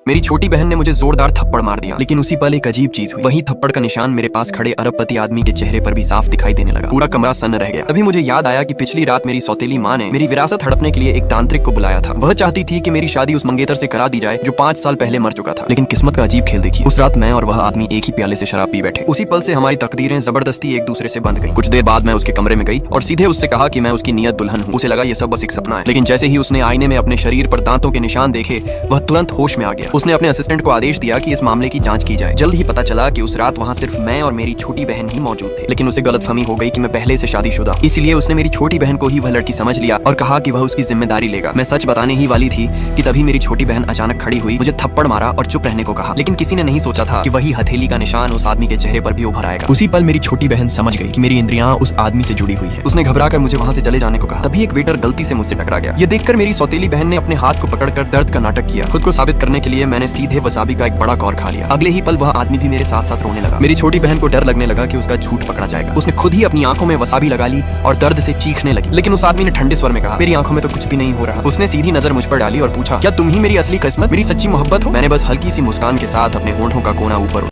मेरी छोटी बहन ने मुझे जोरदार थप्पड़ मार दिया, लेकिन उसी पल एक अजीब चीज हुई। वही थप्पड़ का निशान मेरे पास खड़े अरबपति आदमी के चेहरे पर भी साफ दिखाई देने लगा। पूरा कमरा सन्न रह गया। तभी मुझे याद आया कि पिछली रात मेरी सौतेली माँ ने मेरी विरासत हड़पने के लिए एक तांत्रिक को बुलाया था। वह चाहती थी कि मेरी शादी उस मंगेतर से करा दी जाए जो 5 साल पहले मर चुका था। लेकिन किस्मत का अजीब खेल देखिए, उस रात मैं और वह आदमी एक ही प्याले से शराब पी बैठे। उसी पल से हमारी तकदीरें जबरदस्ती एक दूसरे से बंध गई। कुछ देर बाद मैं उसके कमरे में गई और सीधे उससे कहा कि मैं उसकी नियत दुल्हन हूँ। उसे लगा ये सब बस एक सपना है, लेकिन जैसे ही उसने आईने में अपने शरीर पर दांतों के निशान देखे, वह तुरंत होश में आ गया। उसने अपने असिस्टेंट को आदेश दिया कि इस मामले की जांच की जाए। जल्द ही पता चला कि उस रात वहाँ सिर्फ मैं और मेरी छोटी बहन ही मौजूद थे। लेकिन उसे गलतफहमी हो गई कि मैं पहले से शादीशुदा, इसलिए उसने मेरी छोटी बहन को ही वह लड़की समझ लिया और कहा कि वह उसकी जिम्मेदारी लेगा। मैं सच बताने ही वाली थी कि तभी मेरी छोटी बहन अचानक खड़ी हुई, मुझे थप्पड़ मारा और चुप रहने को कहा। लेकिन किसी ने नहीं सोचा था कि वही हथेली का निशान उस आदमी के चेहरे पर भी उभर आएगा। उसी पल मेरी छोटी बहन समझ गई कि मेरी इंद्रियां उस आदमी से जुड़ी हुई है। उसने घबराकर मुझे वहां से चले जाने को कहा। तभी एक वेटर गलती से मुझसे टकरा गया। ये देखकर मेरी सौतेली बहन ने अपने हाथ को पकड़कर दर्द का नाटक किया। खुद को साबित करने के लिए मैंने सीधे वसाबी का एक बड़ा कौर खा लिया। अगले ही पल वह आदमी भी मेरे साथ साथ रोने लगा। मेरी छोटी बहन को डर लगने लगा कि उसका झूठ पकड़ा जाएगा। उसने खुद ही अपनी आंखों में वसाबी लगा ली और दर्द से चीखने लगी। लेकिन उस आदमी ने ठंडे स्वर में कहा, मेरी आंखों में तो कुछ भी नहीं हो रहा। उसने सीधी नजर मुझ पर डाली और पूछा, क्या तुम ही मेरी असली किस्मत, मेरी सच्ची मोहब्बत हो? मैंने बस हल्की सी मुस्कान के साथ अपने होंठों का कोना ऊपर